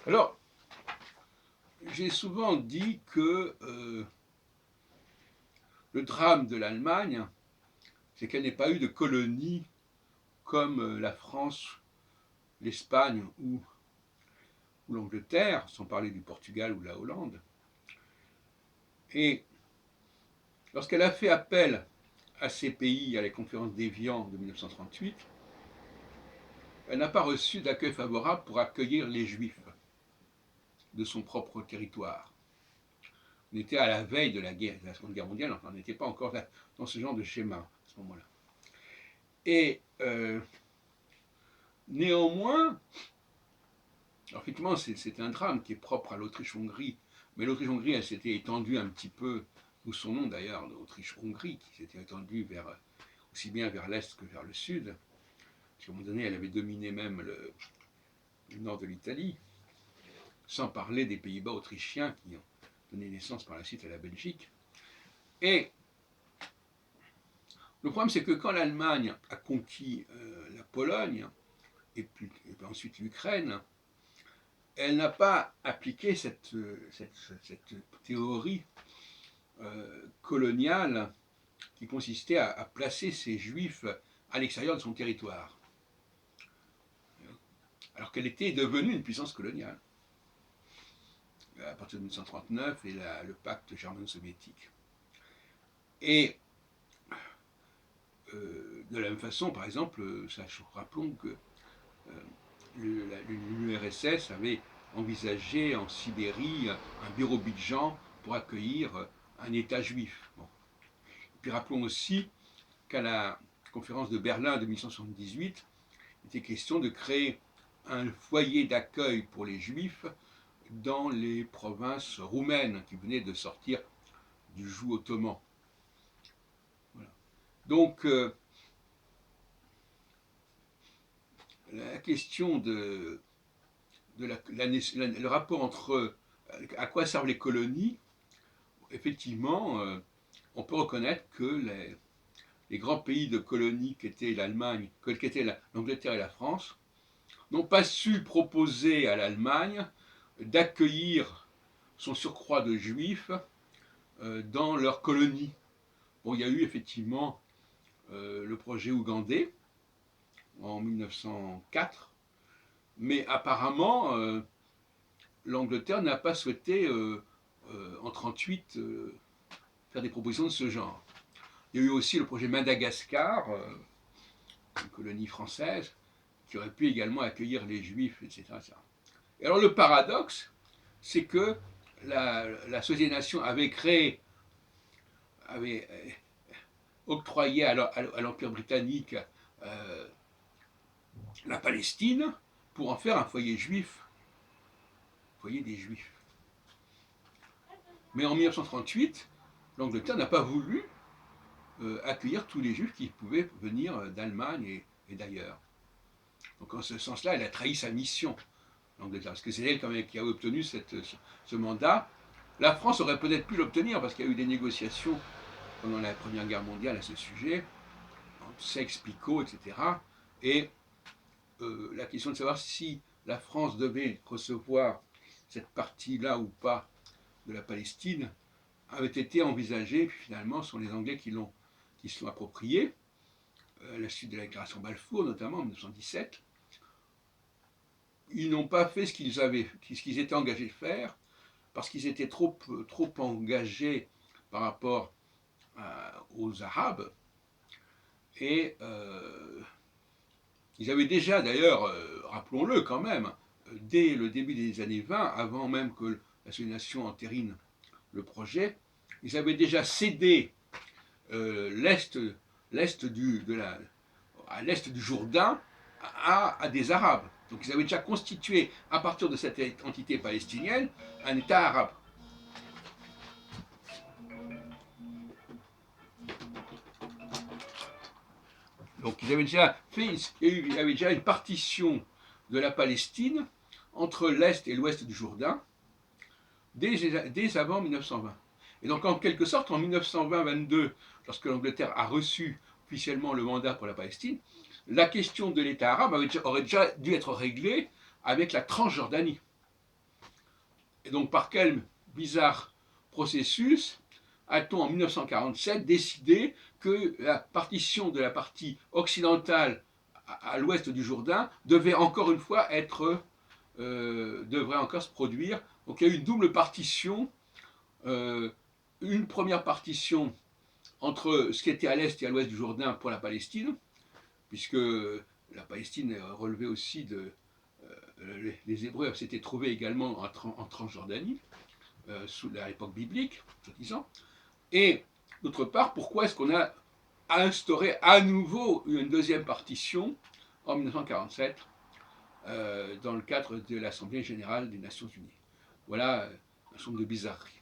Alors, j'ai souvent dit que le drame de l'Allemagne, c'est qu'elle n'ait pas eu de colonie comme la France, l'Espagne ou l'Angleterre, sans parler du Portugal ou de la Hollande. Et lorsqu'elle a fait appel à ces pays à la conférence d'Évian de 1938, elle n'a pas reçu d'accueil favorable pour accueillir les Juifs de son propre territoire. On était à la veille de la Seconde Guerre mondiale, on n'était pas encore dans ce genre de schéma à ce moment-là. Et néanmoins, alors effectivement, c'est un drame qui est propre à l'Autriche-Hongrie, mais l'Autriche-Hongrie, elle s'était étendue un petit peu, d'où son nom d'ailleurs, l'Autriche-Hongrie, qui s'était étendue aussi bien vers l'est que vers le sud. Parce qu'à un moment donné, elle avait dominé même le nord de l'Italie, sans parler des Pays-Bas autrichiens qui ont donné naissance par la suite à la Belgique. Et le problème, c'est que quand l'Allemagne a conquis la Pologne, et puis ensuite l'Ukraine, elle n'a pas appliqué cette théorie coloniale qui consistait à placer ces juifs à l'extérieur de son territoire, alors qu'elle était devenue une puissance coloniale à partir de 1939 et le pacte germano-soviétique. Et de la même façon, par exemple, rappelons que l'URSS avait envisagé en Sibérie un Birobidjan pour accueillir un État juif. Bon. Et puis rappelons aussi qu'à la conférence de Berlin de 1978, il était question de créer un foyer d'accueil pour les juifs dans les provinces roumaines qui venaient de sortir du joug ottoman. Voilà. Donc, la question le rapport entre à quoi servent les colonies, effectivement, on peut reconnaître que les grands pays de colonies qu'étaient l'Allemagne, qu'étaient l'Angleterre et la France, n'ont pas su proposer à l'Allemagne d'accueillir son surcroît de juifs dans leurs colonies. Bon, il y a eu effectivement le projet ougandais en 1904, mais apparemment l'Angleterre n'a pas souhaité en 1938 faire des propositions de ce genre. Il y a eu aussi le projet Madagascar, une colonie française, qui aurait pu également accueillir les juifs, etc. Et alors le paradoxe, c'est que la Société des Nations avait octroyé à l'Empire britannique la Palestine pour en faire un foyer juif, foyer des juifs. Mais en 1938, l'Angleterre n'a pas voulu accueillir tous les juifs qui pouvaient venir d'Allemagne et d'ailleurs. Donc en ce sens-là, elle a trahi sa mission, l'Angleterre, parce que c'est elle quand même qui a obtenu ce mandat. La France aurait peut-être pu l'obtenir parce qu'il y a eu des négociations pendant la Première Guerre mondiale à ce sujet, entre Sykes-Picot, etc. Et la question de savoir si la France devait recevoir cette partie-là ou pas de la Palestine avait été envisagée, puis finalement ce sont les Anglais qui se sont appropriés, à la suite de la déclaration Balfour notamment en 1917. Ils n'ont pas fait ce qu'ils étaient engagés de faire, parce qu'ils étaient trop engagés par rapport aux Arabes, et ils avaient déjà d'ailleurs, rappelons-le quand même, dès le début des années 20, avant même que la Société des Nations entérine le projet, ils avaient déjà cédé l'est du Jourdain à des Arabes. Donc ils avaient déjà constitué, à partir de cette entité palestinienne, un État arabe. Donc ils avaient déjà il y avait déjà une partition de la Palestine entre l'Est et l'Ouest du Jourdain dès avant 1920. Et donc en quelque sorte, en 1920-22, lorsque l'Angleterre a reçu officiellement le mandat pour la Palestine, la question de l'État arabe aurait déjà dû être réglée avec la Transjordanie. Et donc par quel bizarre processus a-t-on en 1947 décidé que la partition de la partie occidentale à l'ouest du Jourdain devait encore une fois devrait encore se produire. Donc il y a eu une double partition, une première partition entre ce qui était à l'est et à l'ouest du Jourdain pour la Palestine, puisque la Palestine relevait aussi de... les Hébreux s'étaient trouvés également en Transjordanie, sous l'époque biblique, soi-disant. Et d'autre part, pourquoi est-ce qu'on a instauré à nouveau une deuxième partition en 1947 dans le cadre de l'Assemblée générale des Nations unies? Voilà un certain nombre de bizarreries.